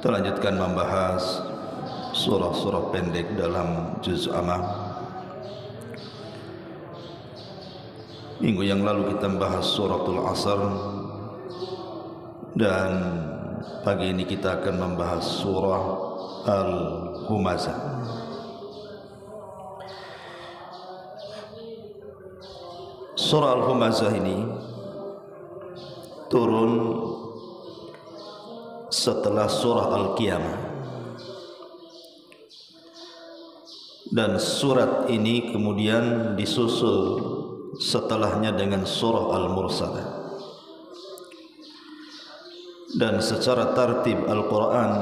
Kita lanjutkan membahas surah-surah pendek dalam juz Amma. Minggu yang lalu kita membahas suratul Asr, dan pagi ini kita akan membahas surah Al-Humazah. Surah Al-Humazah ini turun setelah surah Al-Qiyamah, dan surat ini kemudian disusul setelahnya dengan surah Al-Mursalah. Dan secara tartib Al-Quran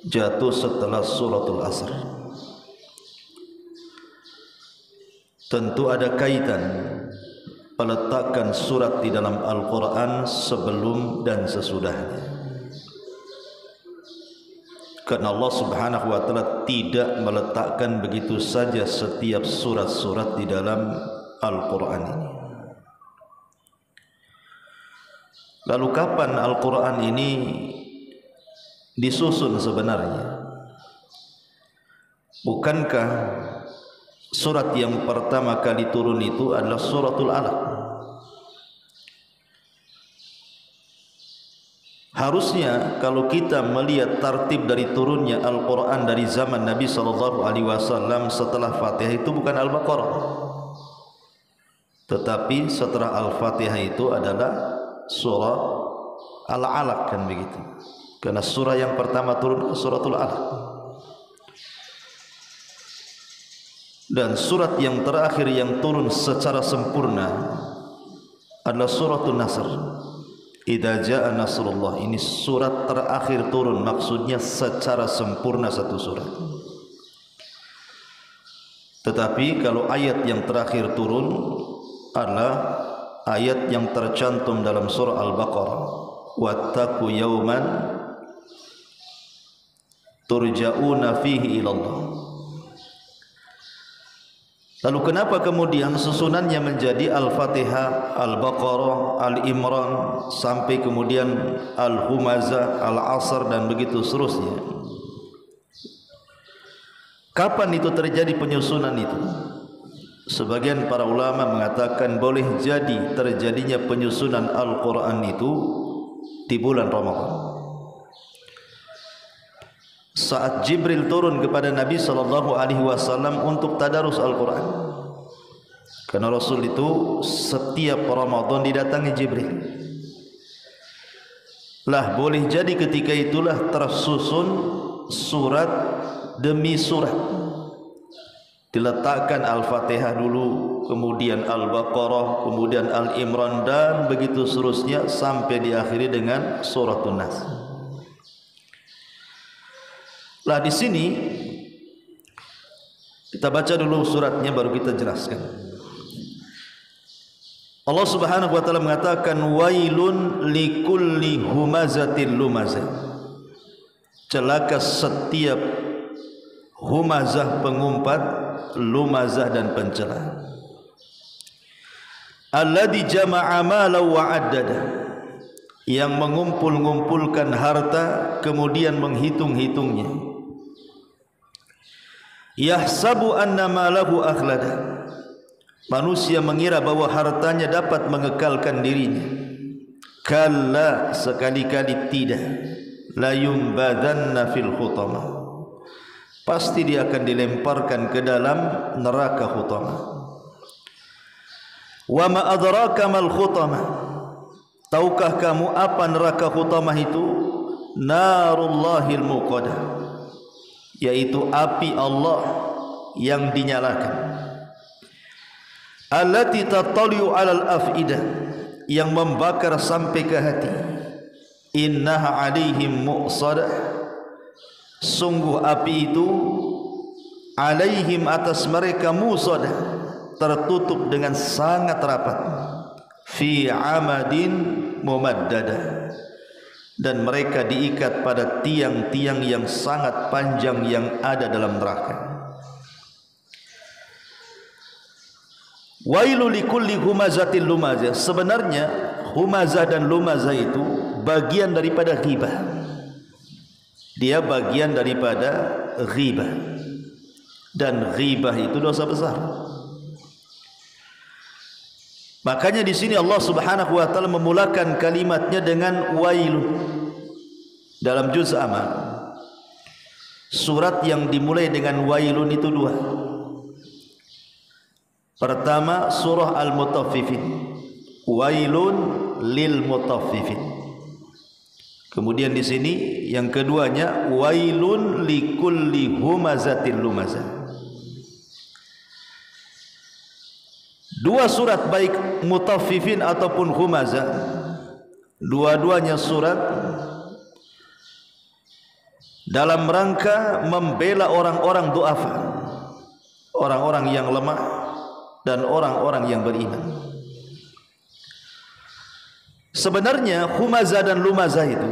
jatuh setelah suratul Asr. Tentu ada kaitan peletakan surat di dalam Al-Quran sebelum dan sesudahnya, karena Allah Subhanahu wa ta'ala tidak meletakkan begitu saja setiap surat-surat di dalam Al-Quran ini. Lalu kapan Al-Quran ini disusun sebenarnya? Bukankah surat yang pertama kali turun itu adalah suratul Alaq? Harusnya kalau kita melihat tartib dari turunnya Al-Quran dari zaman Nabi SAW setelah Fatihah itu bukan Al-Baqarah, tetapi setelah Al-Fatihah itu adalah surah Al-Alaq, kan begitu? Karena surah yang pertama turun suratul Alaq. Dan surat yang terakhir yang turun secara sempurna adalah suratul Nasr. Idza jaa nasrullah, ini surat terakhir turun, maksudnya secara sempurna satu surat. Tetapi kalau ayat yang terakhir turun adalah ayat yang tercantum dalam surah Al-Baqarah, wattaqu yawman turja'una fihi ilallah. Lalu kenapa kemudian susunannya menjadi Al-Fatihah, Al-Baqarah, Al-Imran, sampai kemudian Al-Humazah, Al-Asr, dan begitu seterusnya? Kapan itu terjadi penyusunan itu? Sebagian para ulama mengatakan boleh jadi terjadinya penyusunan Al-Quran itu di bulan Ramadan, saat Jibril turun kepada Nabi SAW untuk tadarus Al-Quran. Karena Rasul itu setiap Ramadan didatangi Jibril. Lah boleh jadi ketika itulah tersusun surat demi surat. Diletakkan Al-Fatihah dulu, kemudian Al-Baqarah, kemudian Al-Imran, dan begitu seterusnya sampai diakhiri dengan suratul Nas. Lah di sini kita baca dulu suratnya baru kita jelaskan. Allah Subhanahu wa taala mengatakan wailun likulli humazatil lumazah. Celaka setiap humazah pengumpat, lumazah dan pencela. Alladzi jama'a malan wa 'addada, yang mengumpul-ngumpulkan harta kemudian menghitung-hitungnya. Yahsabu anna malahu akhlada, manusia mengira bahwa hartanya dapat mengekalkan dirinya. Kalla, sekali-kali tidak. La yumbadanna fil hutamah, pasti dia akan dilemparkan ke dalam neraka hutamah. Wa ma adraka mal hutamah, tahukah kamu apa neraka hutamah itu? Narullahil muqadah, yaitu api Allah yang dinyalakan. Allati tattali'u 'alal afidah, yang membakar sampai ke hati. Innaha 'alaihim mu'sadah, sungguh api itu 'alaihim, atas mereka, musadah, tertutup dengan sangat rapat. Fi 'amadin mumaddadah, dan mereka diikat pada tiang-tiang yang sangat panjang yang ada dalam neraka. Wailu likulli humazatil lumazah, sebenarnya humazah dan lumazah itu bagian daripada ghibah. Dia bagian daripada ghibah, dan ghibah itu dosa besar. Makanya di sini Allah Subhanahu wa taala memulakan kalimatnya dengan wailun dalam juz amal. Surat yang dimulai dengan wailun itu dua. Pertama surah Al-Mutaffifin, wailun lil mutaffifin. Kemudian di sini yang keduanya wailun likulli humazatil lumazah. Dua surat baik Mutaffifin ataupun Humazah, dua-duanya surat dalam rangka membela orang-orang du'afa, orang-orang yang lemah dan orang-orang yang beriman. Sebenarnya Humazah dan Lumazah itu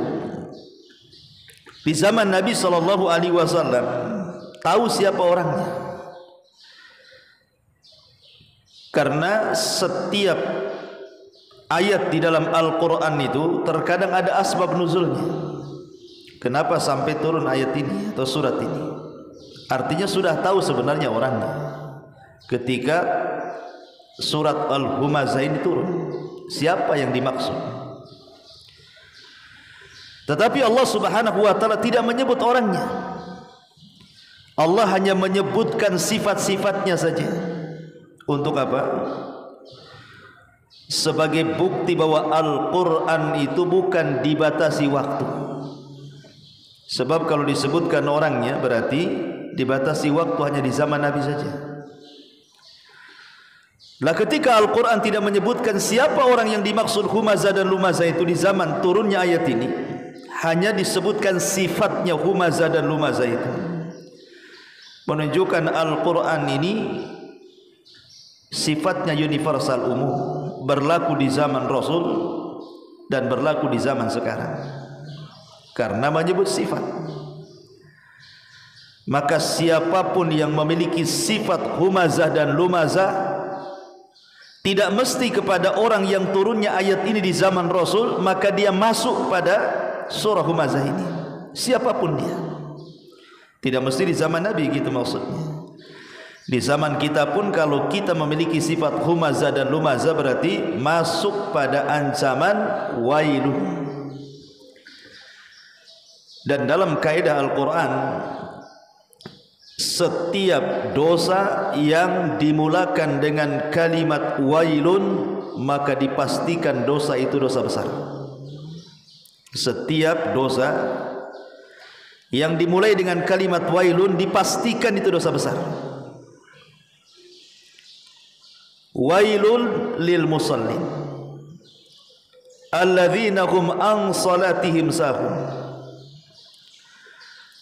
di zaman Nabi SAW tahu siapa orangnya, karena setiap ayat di dalam Al-Quran itu terkadang ada asbab nuzulnya. Kenapa sampai turun ayat ini atau surat ini? Artinya sudah tahu sebenarnya orangnya ketika surat Al-Humazah ini turun, siapa yang dimaksud. Tetapi Allah Subhanahu wa taala tidak menyebut orangnya. Allah hanya menyebutkan sifat-sifatnya saja. Untuk apa? Sebagai bukti bahwa Al-Quran itu bukan dibatasi waktu. Sebab kalau disebutkan orangnya berarti dibatasi waktu hanya di zaman Nabi saja. Lah ketika Al-Quran tidak menyebutkan siapa orang yang dimaksud Humazah dan Lumazah itu di zaman turunnya ayat ini, hanya disebutkan sifatnya Humazah dan Lumazah itu, menunjukkan Al-Quran ini sifatnya universal, umum, berlaku di zaman Rasul dan berlaku di zaman sekarang. Karena menyebut sifat, maka siapapun yang memiliki sifat Humazah dan Lumazah, tidak mesti kepada orang yang turunnya ayat ini di zaman Rasul, maka dia masuk pada surah Humazah ini. Siapapun dia, tidak mesti di zaman Nabi, gitu maksudnya. Di zaman kita pun kalau kita memiliki sifat Humazah dan Lumazah berarti masuk pada ancaman wailun. Dan dalam kaidah Al-Quran, setiap dosa yang dimulakan dengan kalimat wailun maka dipastikan dosa itu dosa besar. Setiap dosa yang dimulai dengan kalimat wailun dipastikan itu dosa besar. Wailun lil musallin alladzina hum an salatihim sahun.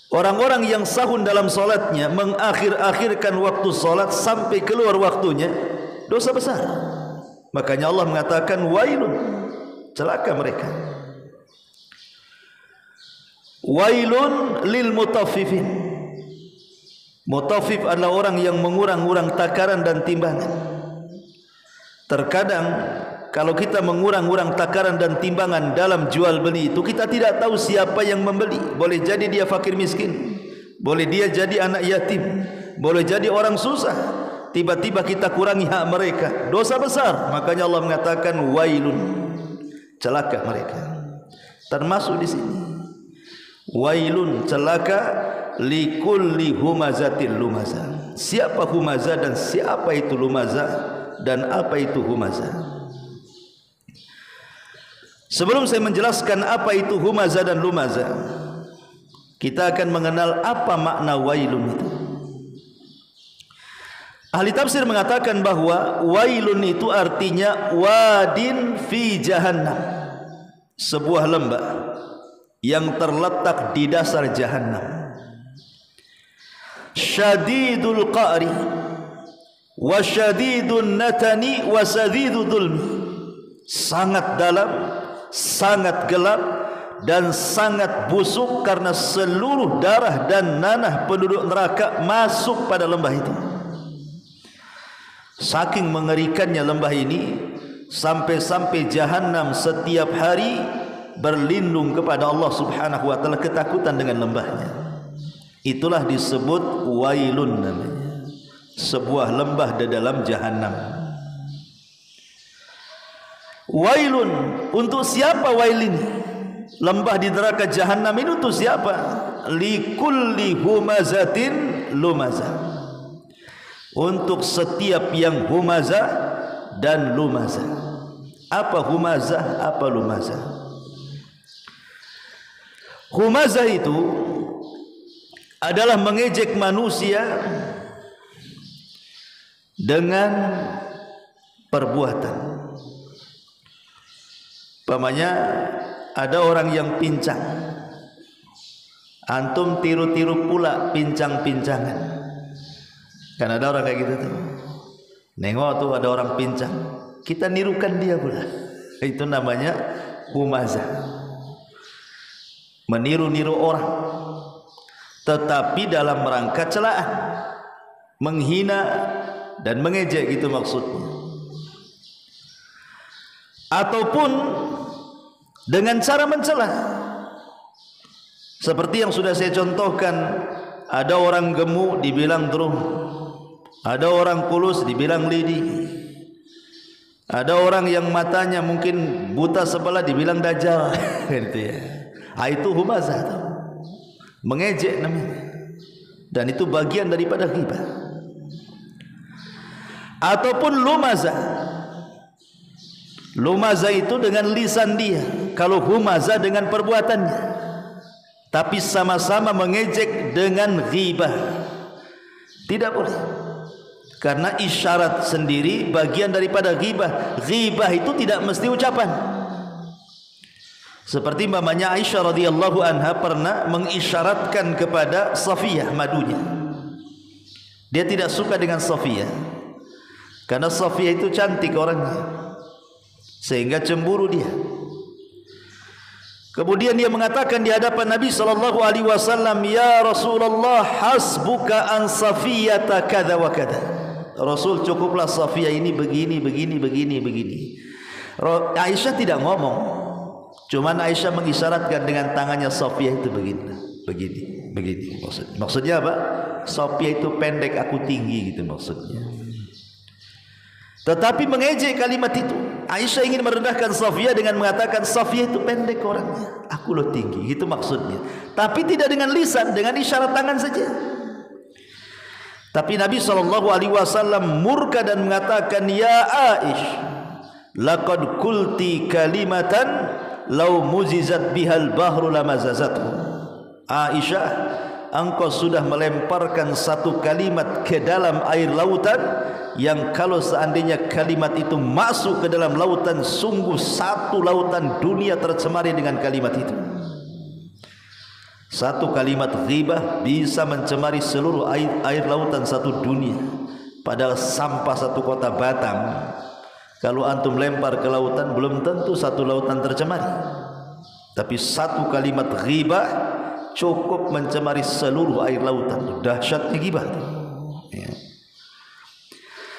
Orang-orang yang sahun dalam salatnya, mengakhir-akhirkan waktu salat sampai keluar waktunya, dosa besar. Makanya Allah mengatakan wailun, celaka mereka. Wailun lil mutaffifin. Mutaffif adalah orang yang mengurang-urang takaran dan timbangan. Terkadang kalau kita mengurang-urang takaran dan timbangan dalam jual beli itu, kita tidak tahu siapa yang membeli. Boleh jadi dia fakir miskin, boleh dia jadi anak yatim, boleh jadi orang susah. Tiba-tiba kita kurangi hak mereka, dosa besar. Makanya Allah mengatakan wailun, celaka mereka. Termasuk di sini wailun, celaka likulli humazatil lumazah. Siapa Humazah dan siapa itu Lumazah, dan apa itu Humazah? Sebelum saya menjelaskan apa itu Humazah dan Lumazah, kita akan mengenal apa makna wailun itu. Ahli tafsir mengatakan bahwa wailun itu artinya wadin fi jahannam, sebuah lembah yang terletak di dasar jahannam. Syadidul qa'ri wa syadidun natani wa sadidul dhulmi. Sangat dalam, sangat gelap, dan sangat busuk karena seluruh darah dan nanah penduduk neraka masuk pada lembah itu. Saking mengerikannya lembah ini, sampai-sampai Jahannam setiap hari berlindung kepada Allah Subhanahu wa taala, ketakutan dengan lembahnya. Itulah disebut wailun namanya, sebuah lembah di dalam jahanam. Wailun, untuk siapa wail ini? Lembah di neraka jahanam ini untuk siapa? Likulli humazatin lumazah, untuk setiap yang humazah dan lumazah. Apa humazah, apa lumazah? Humazah itu adalah mengejek manusia dengan perbuatan. Umpamanya ada orang yang pincang, antum tiru-tiru pula pincang-pincangan. Kan ada orang kayak gitu tuh. Nengok tuh ada orang pincang, kita nirukan dia pula. Itu namanya humazah. Meniru-niru orang, tetapi dalam rangka celaan, menghina dan mengejek, gitu maksudnya. Ataupun dengan cara mencela, seperti yang sudah saya contohkan. Ada orang gemuk dibilang drum, ada orang kulus dibilang lidi, ada orang yang matanya mungkin buta sebelah dibilang dajjal. Gitu ya. Itu humazah, mengejek namanya, dan itu bagian daripada ghibah. Ataupun lumazah. Lumazah itu dengan lisan dia, kalau humazah dengan perbuatannya, tapi sama-sama mengejek dengan ghibah. Tidak boleh, karena isyarat sendiri bagian daripada ghibah. Ghibah itu tidak mesti ucapan. Seperti mamanya Aisyah radhiyallahu anha pernah mengisyaratkan kepada Safiyah madunya. Dia tidak suka dengan Safiyah karena Safiyah itu cantik orangnya, sehingga cemburu dia. Kemudian dia mengatakan di hadapan Nabi sallallahu alaihi wasallam, "Ya Rasulullah, hasbuka an Safiyata kadza wa kadza." Rasul, cukuplah Safiyah ini begini. Aisyah tidak ngomong, cuman Aisyah mengisyaratkan dengan tangannya, Safiyah itu begini. Maksudnya apa? Safiyah itu pendek, aku tinggi, gitu maksudnya. Tetapi mengejek kalimat itu. Aisyah ingin merendahkan Safiyah dengan mengatakan, Safiyah itu pendek orangnya, aku loh tinggi, gitu maksudnya. Tapi tidak dengan lisan, dengan isyarat tangan saja. Tapi Nabi SAW murka dan mengatakan, "Ya Aish, laqad qulti kalimatan law muzizat bihal bahru lamazazathu." Aisyah, engkau sudah melemparkan satu kalimat ke dalam air lautan, yang kalau seandainya kalimat itu masuk ke dalam lautan, sungguh satu lautan dunia tercemari dengan kalimat itu. Satu kalimat ghibah bisa mencemari seluruh air lautan satu dunia. Padahal sampah satu kota Batam, kalau antum lempar ke lautan, belum tentu satu lautan tercemari. Tapi satu kalimat ghibah cukup mencemari seluruh air lautan. Dahsyatnya ghibah. Ya.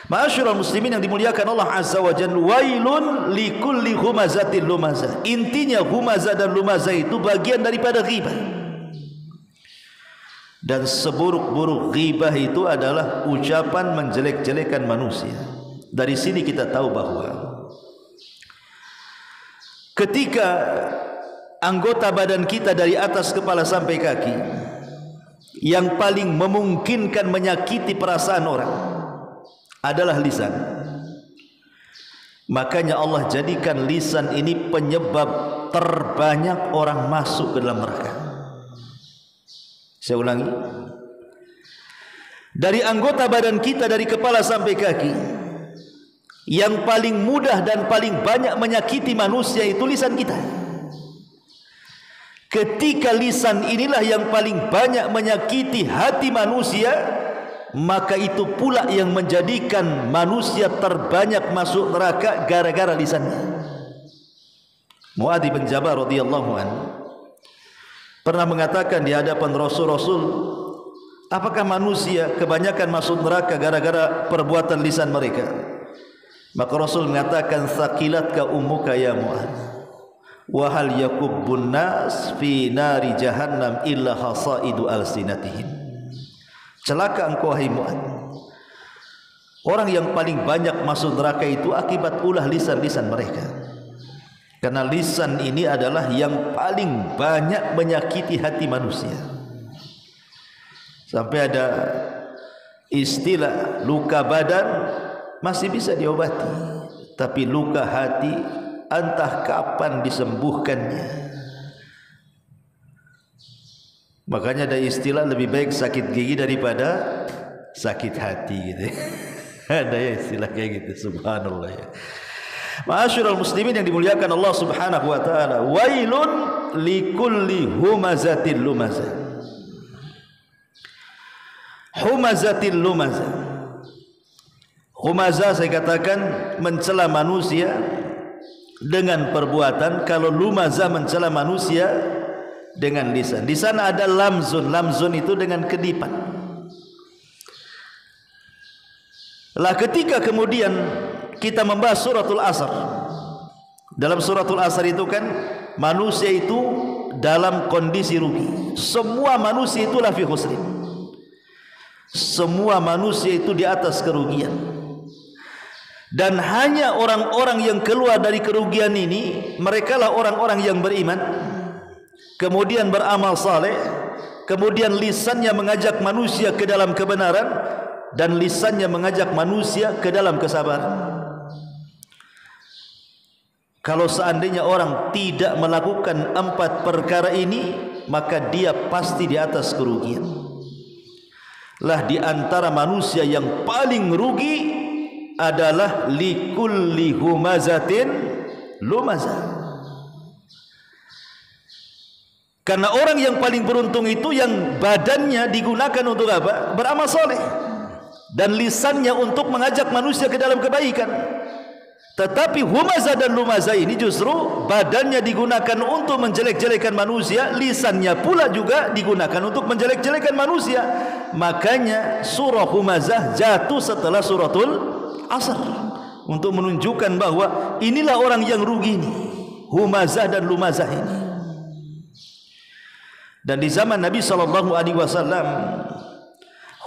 Ma'asyiral muslimin yang dimuliakan Allah Azza wa Jalla, wailun likulli humazatin lumazah. Intinya humazah dan lumazah itu bagian daripada ghibah. Dan seburuk-buruk ghibah itu adalah ucapan menjelek-jelekan manusia. Dari sini kita tahu bahwa ketika anggota badan kita dari atas kepala sampai kaki yang paling memungkinkan menyakiti perasaan orang adalah lisan. Makanya Allah jadikan lisan ini penyebab terbanyak orang masuk ke dalam neraka. Saya ulangi, dari anggota badan kita dari kepala sampai kaki, yang paling mudah dan paling banyak menyakiti manusia itu lisan kita. Ketika lisan inilah yang paling banyak menyakiti hati manusia, maka itu pula yang menjadikan manusia terbanyak masuk neraka gara-gara lisannya. Muadz bin Jabal radhiyallahu anhu pernah mengatakan di hadapan Rasul, apakah manusia kebanyakan masuk neraka gara-gara perbuatan lisan mereka? Maka Rasul mengatakan, sakilatka ummuka ya Muadz, wa hal yakubbun nas fi nari jahannam illa hasaidu alsinatihim. Celaka engkau hai Mu'ad, orang yang paling banyak masuk neraka itu akibat ulah lisan-lisan mereka. Karena lisan ini adalah yang paling banyak menyakiti hati manusia. Sampai ada istilah luka badan masih bisa diobati, tapi luka hati entah kapan disembuhkannya. Makanya ada istilah lebih baik sakit gigi daripada sakit hati gitu. Ada ya istilah kayak gitu, subhanallah ya. Ma'asyiral muslimin yang dimuliakan Allah Subhanahu wa taala, wailun likulli humazatil lumazah. Humazatil lumazah. Humazah saya katakan mencela manusia dengan perbuatan, kalau lumazah mencela manusia dengan lisan. Di sana ada lamzun, lamzun itu dengan kedipan. Lah ketika kemudian kita membahas suratul Asr, dalam suratul Asr itu kan manusia itu dalam kondisi rugi. Semua manusia itu lafi khusrin. Semua manusia itu di atas kerugian. Dan hanya orang-orang yang keluar dari kerugian ini, mereka lah orang-orang yang beriman, kemudian beramal saleh, kemudian lisannya mengajak manusia ke dalam kebenaran, dan lisannya mengajak manusia ke dalam kesabaran. Kalau seandainya orang tidak melakukan 4 perkara ini, maka dia pasti di atas kerugian. Lah di antara manusia yang paling rugi adalah likulli humazatin lumazah. Karena orang yang paling beruntung itu yang badannya digunakan untuk apa? Beramal soleh, dan lisannya untuk mengajak manusia ke dalam kebaikan. Tetapi humazah dan lumazah ini justru badannya digunakan untuk menjelek-jelekan manusia, lisannya pula juga digunakan untuk menjelek-jelekan manusia. Makanya surah humazah jatuh setelah suratul Asr, untuk menunjukkan bahwa inilah orang yang rugi ini, humazah dan lumazah ini. Dan di zaman Nabi SAW,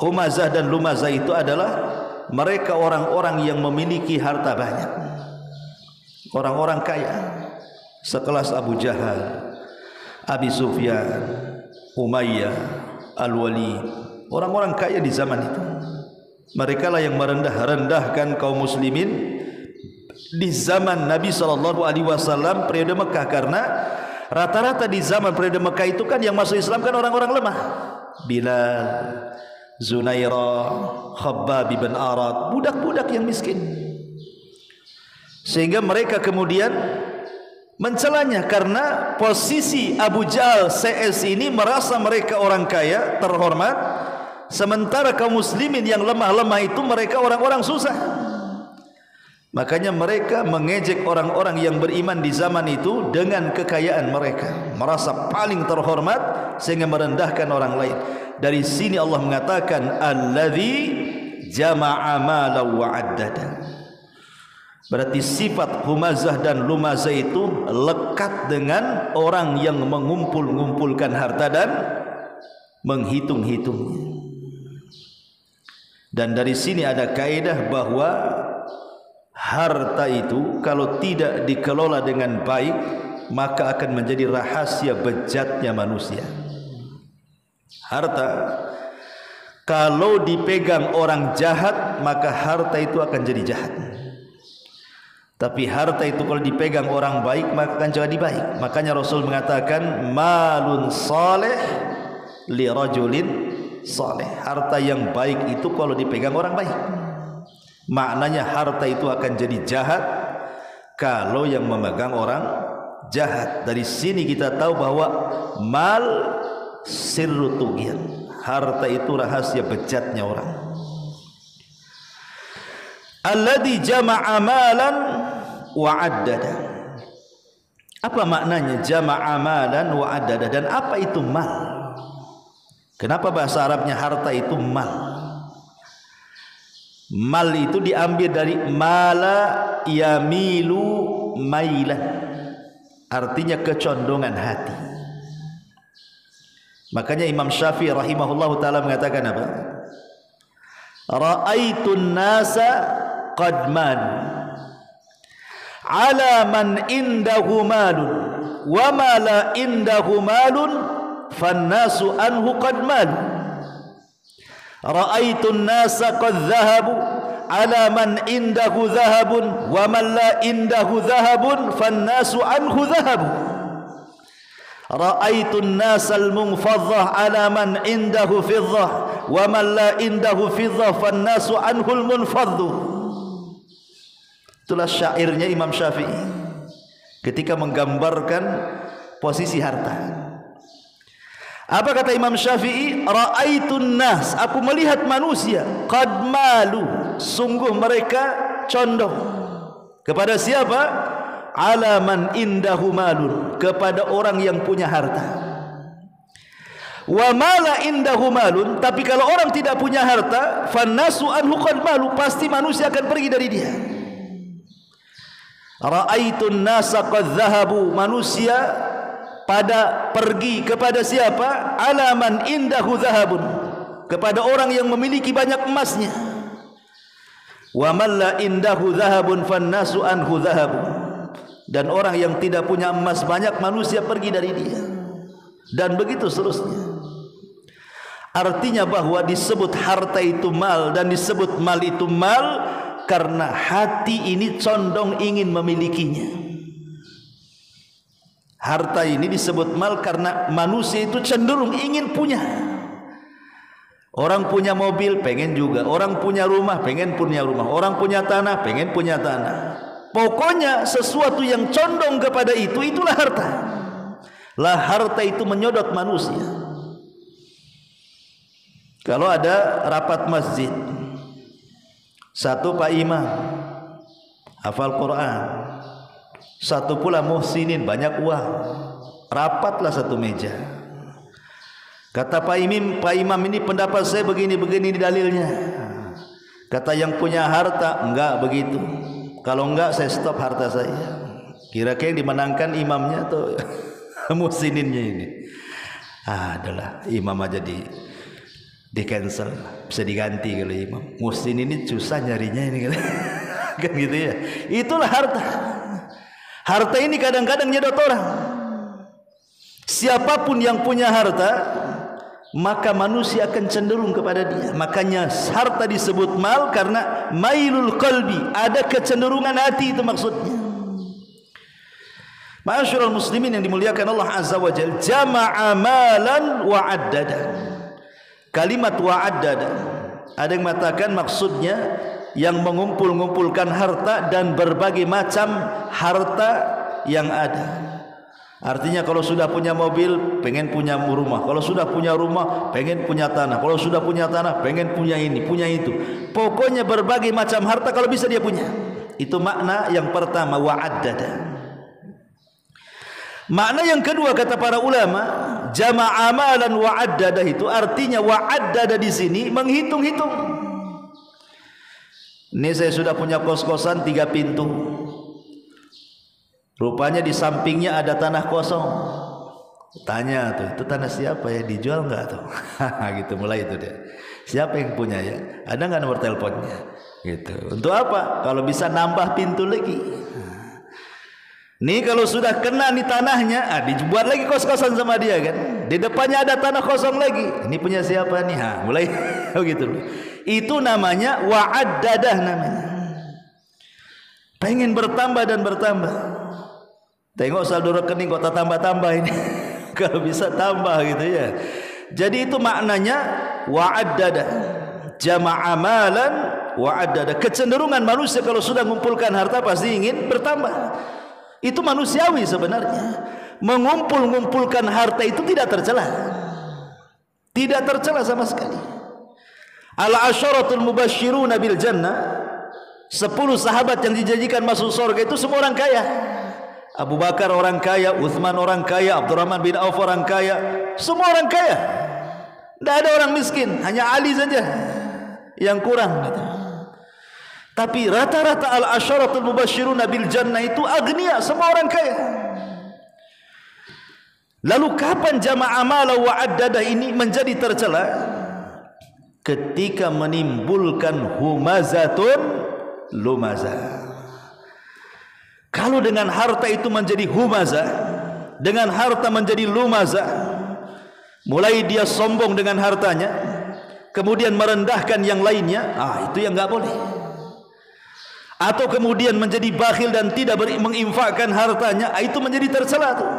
humazah dan lumazah itu adalah mereka orang-orang yang memiliki harta banyak, orang-orang kaya sekelas Abu Jahal, Abi Sufyan, Umayyah, Al-Walid, orang-orang kaya di zaman itu. Mereka lah yang merendah-rendahkan kaum muslimin di zaman Nabi SAW periode Mekah. Karena rata-rata di zaman periode Mekah itu kan yang masuk Islam kan orang-orang lemah. Bilal, Zunairah, Khabbab bin Arad, budak-budak yang miskin. Sehingga mereka kemudian mencelanya karena posisi Abu Jahal CS ini merasa mereka orang kaya, terhormat. Sementara kaum muslimin yang lemah-lemah itu mereka orang-orang susah. Makanya mereka mengejek orang-orang yang beriman di zaman itu dengan kekayaan mereka, merasa paling terhormat sehingga merendahkan orang lain. Dari sini Allah mengatakan alladzi jama'a malan wa 'addada. Berarti sifat humazah dan lumazah itu lekat dengan orang yang mengumpul-ngumpulkan harta dan menghitung-hitungnya. Dan dari sini ada kaidah bahwa harta itu kalau tidak dikelola dengan baik, maka akan menjadi rahasia bejatnya manusia. Harta kalau dipegang orang jahat, maka harta itu akan jadi jahat. Tapi harta itu kalau dipegang orang baik, maka akan jadi baik. Makanya Rasul mengatakan malun saleh li rajulin saleh. Harta yang baik itu kalau dipegang orang baik. Maknanya harta itu akan jadi jahat kalau yang memegang orang jahat. Dari sini kita tahu bahwa mal sirru tughyan. Harta itu rahasia bejatnya orang. Alladzi jama'a malan wa 'addada. Apa maknanya jama'a malan wa 'addada, dan apa itu mal? Kenapa bahasa Arabnya harta itu mal? Mal itu diambil dari mala yamilu mailan. artinya kecondongan hati. Makanya Imam Syafi'i rahimahullahu taala mengatakan apa? Ra'aitun nasa qad malu ala man indahu malun wa ma la indahu malun fannasu anhu qad malu. Ra'aitun nasa qad dhahabu ala man indahu dhahabun wa man la indahu dhahabun fannasu anhu dhahabu. Ra'aitun nasal munfadhah ala man indahu fiddah wa man la indahu fiddah fannasu anhul munfadhu. Itulah syairnya Imam Syafi'i ketika menggambarkan posisi harta. Apa kata Imam Syafi'i? Ra'aitun nas, aku melihat manusia qad malu, sungguh mereka condong kepada siapa? Ala man indahu malun, kepada orang yang punya harta. Wa mala indahu malun, tapi kalau orang tidak punya harta, fannasu anhu qad malu, pasti manusia akan pergi dari dia. Ra'aitun nasa qad dhahabu, manusia pada pergi kepada siapa? Ala man indahu dhahabun, kepada orang yang memiliki banyak emasnya. Wa man la indahu dhahabun fannasu anhu dhahabu, dan orang yang tidak punya emas banyak, manusia pergi dari dia, dan begitu seterusnya. Artinya bahwa disebut harta itu mal dan disebut mal itu mal karena hati ini condong ingin memilikinya. Harta ini disebut mal karena manusia itu cenderung ingin punya. Orang punya mobil pengen juga, orang punya rumah pengen punya rumah, orang punya tanah pengen punya tanah. Pokoknya sesuatu yang condong kepada itu, itulah harta. Lah harta itu menyodot manusia. Kalau ada rapat masjid, satu Pak Imam hafal Quran, satu pula muhsinin banyak uang, rapatlah satu meja. Kata Pak Imam ini pendapat saya begini-begini dalilnya. Kata yang punya harta, enggak begitu. Kalau enggak saya stop harta saya. Kira-kira yang dimenangkan imamnya atau muhsininnya ini? Adalah imam aja di cancel, bisa diganti kalau imam. Muhsin ini susah nyarinya ini kan gitu ya. Itulah harta. Harta ini kadang-kadang nyedot orang. Siapapun yang punya harta, maka manusia akan cenderung kepada dia. Makanya harta disebut mal karena mailul qalbi, ada kecenderungan hati, itu maksudnya. Ma'asyiral muslimin yang dimuliakan Allah Azza wa Jalla, jama'a malan wa addada. Kalimat wa addada, ada yang mengatakan maksudnya yang mengumpul-ngumpulkan harta dan berbagai macam harta yang ada. Artinya kalau sudah punya mobil pengen punya rumah, kalau sudah punya rumah pengen punya tanah, kalau sudah punya tanah pengen punya ini, punya itu. Pokoknya berbagai macam harta kalau bisa dia punya. Itu makna yang pertama, wa'addada. Makna yang kedua kata para ulama, jama'a amalan wa'addada, itu artinya wa'addada di sini menghitung-hitung. Ini saya sudah punya kos-kosan 3 pintu. Rupanya di sampingnya ada tanah kosong. Tanya tuh, itu tanah siapa ya? Dijual enggak tuh? Gitu, mulai itu dia. Siapa yang punya ya? Ada enggak nomor teleponnya? Gitu. Untuk apa? Kalau bisa nambah pintu lagi. Nih kalau sudah kena nih tanahnya, dibuat lagi kos-kosan sama dia kan. Di depannya ada tanah kosong lagi. Ini punya siapa nih? Mulai begitu. Itu namanya wa'addadah namanya. Pengen bertambah dan bertambah. Tengok saldo rekening kok tak tambah-tambah ini. Kalau bisa tambah gitu ya. Jadi itu maknanya wa'addada. Jama'a malan wa'addada. Kecenderungan manusia kalau sudah mengumpulkan harta pasti ingin bertambah. Itu manusiawi sebenarnya. Mengumpul-ngumpulkan harta itu tidak tercela. Tidak tercela sama sekali. Al-asyaratul mubasyiruna bil jannah, 10 sahabat yang dijanjikan masuk surga itu semua orang kaya. Abu Bakar orang kaya, Utsman orang kaya, Abdurrahman bin Auf orang kaya, semua orang kaya. Tidak ada orang miskin, hanya Ali saja yang kurang. Tapi rata-rata al-asyaratul mubasyiruna bil jannah itu agniya, semua orang kaya. Lalu kapan jama'a mala wa addada ini menjadi tercela? Ketika menimbulkan humazatun lumazah. Kalau dengan harta itu menjadi humazah, dengan harta menjadi lumazah, mulai dia sombong dengan hartanya, kemudian merendahkan yang lainnya, itu yang enggak boleh. Atau kemudian menjadi bakhil dan tidak menginfakkan hartanya, itu menjadi tercela tuh.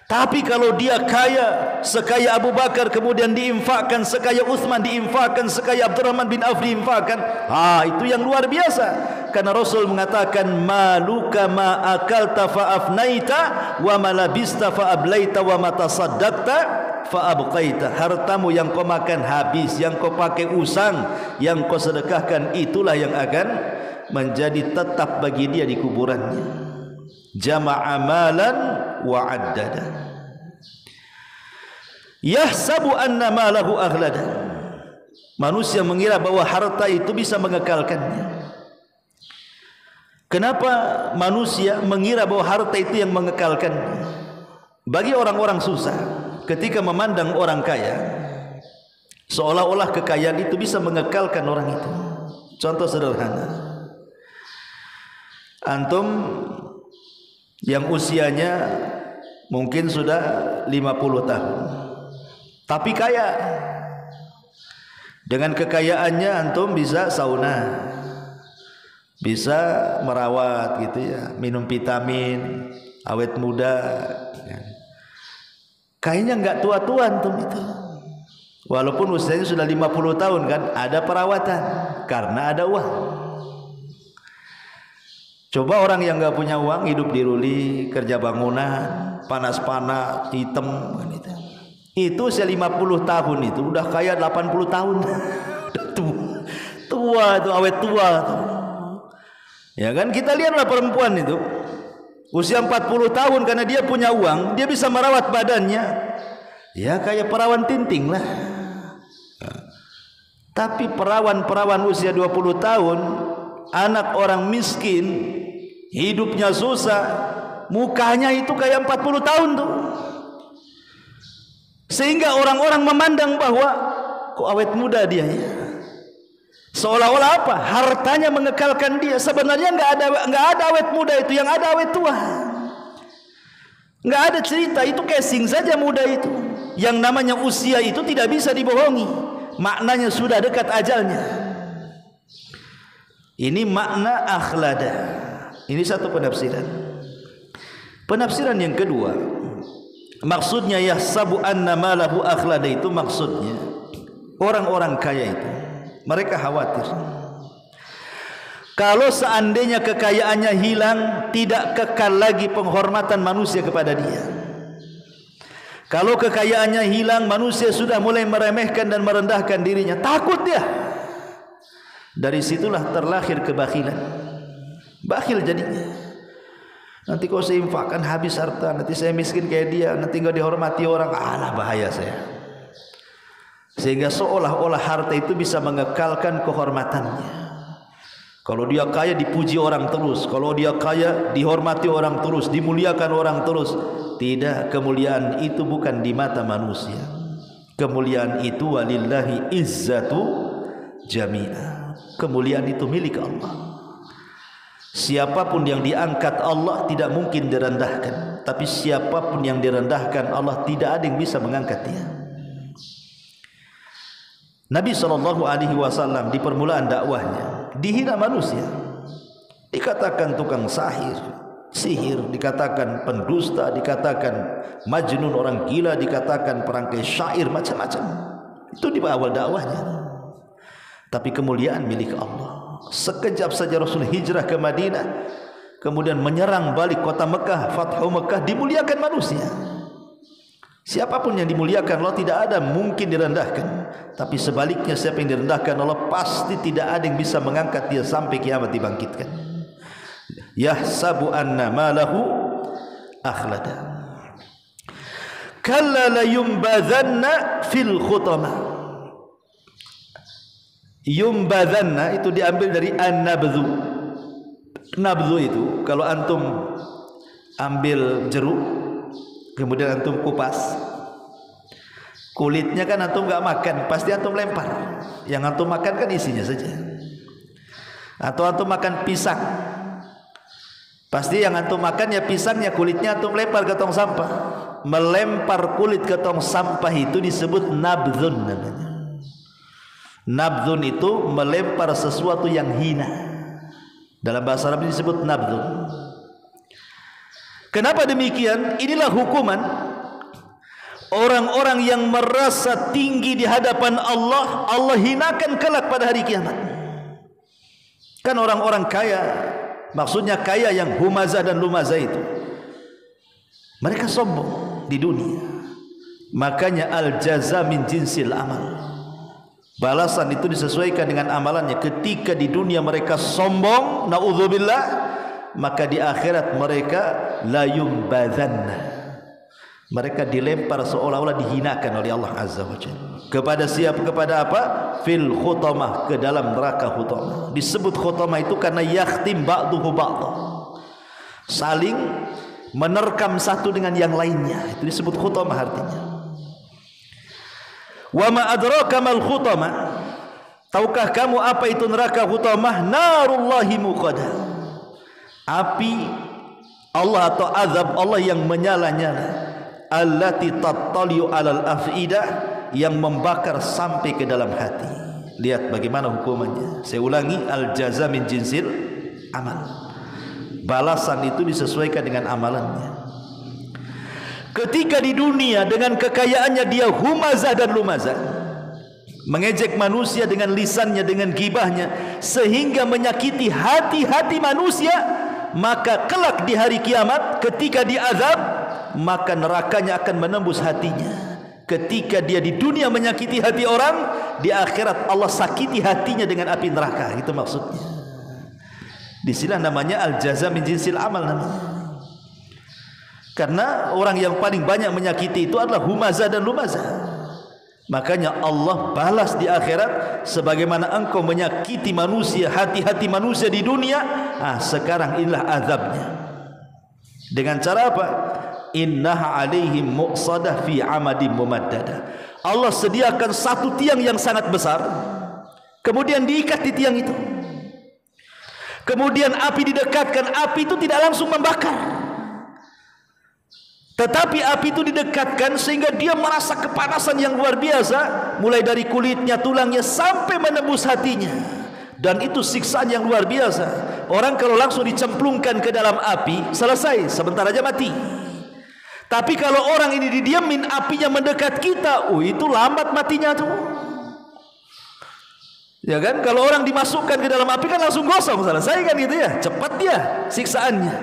Tapi kalau dia kaya sekaya Abu Bakar, kemudian diinfakkan sekaya Utsman, diinfakkan sekaya Abdurrahman bin Auf, diinfakkan, itu yang luar biasa. Karena Rasul mengatakan, maluka ma akalta fa afnaita wa ma labista fa ablaita wa ma tasaddaqta fa abqaita. Hartamu yang kau makan habis, yang kau pakai usang, yang kau sedekahkan, itulah yang akan menjadi tetap bagi dia di kuburannya. Jama'a malan wa addada. Yahsabu anna malahu aghlada. Manusia mengira bahwa harta itu bisa mengekalkannya. Kenapa manusia mengira bahwa harta itu yang mengekalkannya? Bagi orang-orang susah, ketika memandang orang kaya, seolah-olah kekayaan itu bisa mengekalkan orang itu. Contoh sederhana, antum yang usianya mungkin sudah 50 tahun, tapi kaya. Dengan kekayaannya antum bisa sauna, bisa merawat gitu ya, minum vitamin, awet muda. Kayaknya enggak tua-tua antum itu. Walaupun usianya sudah 50 tahun kan, ada perawatan karena ada uang. Coba orang yang enggak punya uang, hidup di ruli, kerja bangunan, panas-panas, hitam gitu. Itu usia 50 tahun itu udah kaya 80 tahun. Tua itu, awet tua tuh. Ya kan, kita lihatlah perempuan itu usia 40 tahun karena dia punya uang, dia bisa merawat badannya. Ya kayak perawan tinting lah. Tapi perawan-perawan usia 20 tahun, anak orang miskin, hidupnya susah, mukanya itu kayak 40 tahun tuh. Sehingga orang-orang memandang bahwa kok awet muda dia ya. Seolah-olah apa? Hartanya mengekalkan dia. Sebenarnya enggak ada awet muda itu, yang ada awet tua. Enggak ada cerita, itu casing saja muda itu. Yang namanya usia itu tidak bisa dibohongi. Maknanya sudah dekat ajalnya. Ini makna akhlada. Ini satu penafsiran. Penafsiran yang kedua, maksudnya yahsabu anna malahu akhlada itu maksudnya orang-orang kaya itu mereka khawatir kalau seandainya kekayaannya hilang, tidak kekal lagi penghormatan manusia kepada dia. Kalau kekayaannya hilang, manusia sudah mulai meremehkan dan merendahkan dirinya. Takut dia. Dari situlah terlahir kebakhilan. Bakhil jadinya. Nanti kalau saya infakkan habis harta, nanti saya miskin kayak dia, nanti enggak dihormati orang, alah bahaya saya. Sehingga seolah-olah harta itu bisa mengekalkan kehormatannya. Kalau dia kaya dipuji orang terus, kalau dia kaya dihormati orang terus, dimuliakan orang terus. Tidak, kemuliaan itu bukan di mata manusia. Kemuliaan itu walillahi izzatu jami'a. Kemuliaan itu milik Allah. Siapapun yang diangkat Allah tidak mungkin direndahkan. Tapi siapapun yang direndahkan Allah tidak ada yang bisa mengangkat dia. Nabi SAW di permulaan dakwahnya dihina manusia, dikatakan tukang sihir, dikatakan pendusta, dikatakan majnun, orang gila, dikatakan perangkai syair, macam-macam. Itu di awal dakwahnya. Tapi kemuliaan milik Allah. Sekejap saja Rasul hijrah ke Madinah, kemudian menyerang balik kota Mekah, Fathu Mekah, dimuliakan manusia. Siapapun yang dimuliakan Allah tidak ada mungkin direndahkan. Tapi sebaliknya, siapa yang direndahkan Allah pasti tidak ada yang bisa mengangkat dia sampai kiamat dibangkitkan. Yahsabu anna malahu akhlada. Kalla la yumbadhanna fil khutama. Yumbadhanna itu diambil dari an-nabdhu. Nabdhu itu kalau antum ambil jeruk, kemudian antum kupas, kulitnya kan antum nggak makan, pasti antum lempar. Yang antum makan kan isinya saja. Atau antum makan pisang, pasti yang antum makan ya pisangnya, kulitnya antum lempar ke tong sampah. Melempar kulit ke tong sampah itu disebut nabdhun namanya. Nabdhun itu melempar sesuatu yang hina. Dalam bahasa Arab disebut nabdhun. Kenapa demikian? Inilah hukuman orang-orang yang merasa tinggi di hadapan Allah, Allah hinakan kelak pada hari kiamat. Kan orang-orang kaya, maksudnya kaya yang humazah dan lumazah itu, mereka sombong di dunia. Makanya al-jaza min jinsil amal. Balasan itu disesuaikan dengan amalannya. Ketika di dunia mereka sombong, naudzubillah, maka di akhirat mereka la yumbadzanna. Mereka dilempar seolah-olah dihinakan oleh Allah Azza wa Jalla. Kepada siapa? Kepada apa? Fil khutamah, ke dalam neraka khutamah. Disebut khutamah itu karena yakhtim ba'duhu ba'dha, saling menerkam satu dengan yang lainnya. Itu disebut khutamah artinya. Wa ma adraka mal khutamah. Tahukah kamu apa itu neraka khutamah? Narullahi muqadah. Api Allah atau azab Allah yang menyala-nyala. Allati tattaliu alal afidah, yang membakar sampai ke dalam hati. Lihat bagaimana hukumannya. Saya ulangi, al jaza min jinsil amal. Balasan itu disesuaikan dengan amalannya. Ketika di dunia dengan kekayaannya dia humazah dan lumazah, mengejek manusia dengan lisannya, dengan gibahnya, sehingga menyakiti hati-hati manusia, maka kelak di hari kiamat ketika diazab, maka nerakanya akan menembus hatinya. Ketika dia di dunia menyakiti hati orang, di akhirat Allah sakiti hatinya dengan api neraka. Itu maksudnya. Disilah namanya al-jaza min jinsil amal namanya. Karena orang yang paling banyak menyakiti itu adalah humazah dan lumazah. Makanya Allah balas di akhirat, sebagaimana engkau menyakiti manusia, hati-hati manusia di dunia, sekarang inilah azabnya. Dengan cara apa? Innaha alaihim muqsadah fi amadim mumaddada. Allah sediakan satu tiang yang sangat besar, kemudian diikat di tiang itu. Kemudian api didekatkan, api itu tidak langsung membakar, tetapi api itu didekatkan sehingga dia merasa kepanasan yang luar biasa, mulai dari kulitnya, tulangnya, sampai menembus hatinya. Dan itu siksaan yang luar biasa. Orang kalau langsung dicemplungkan ke dalam api, selesai, sebentar aja mati. Tapi kalau orang ini didiamin, apinya mendekat kita, itu lambat matinya tuh. Ya kan? Kalau orang dimasukkan ke dalam api kan langsung gosong, selesai kan gitu ya, cepat dia siksaannya.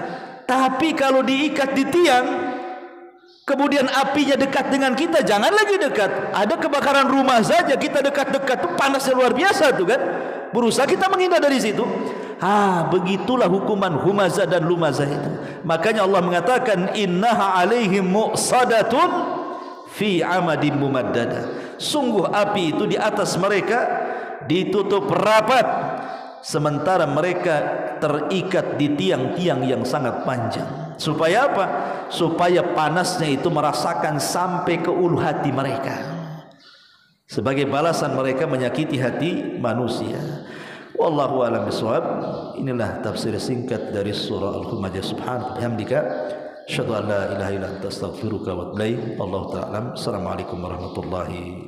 Tapi kalau diikat di tiang, kemudian apinya dekat dengan kita, jangan lagi dekat. Ada kebakaran rumah saja kita dekat-dekat tuh panasnya luar biasa tuh kan. Berusaha kita menghindar dari situ. Begitulah hukuman humazah dan lumazah itu. Makanya Allah mengatakan innaha alaihim muqsadatun fi amadim mumaddada. Sungguh api itu di atas mereka ditutup rapat, sementara mereka terikat di tiang-tiang yang sangat panjang. Supaya apa? Supaya panasnya itu merasakan sampai ke ulu hati mereka, sebagai balasan mereka menyakiti hati manusia. Wallahu a'lam bishawab. Inilah tafsir singkat dari surah Al-Humazah. Subhanaka bihamdika asyhadu an la ilaha illa anta astaghfiruka wa atubu ilaik. Wallahu ta'ala. Assalamualaikum warahmatullahi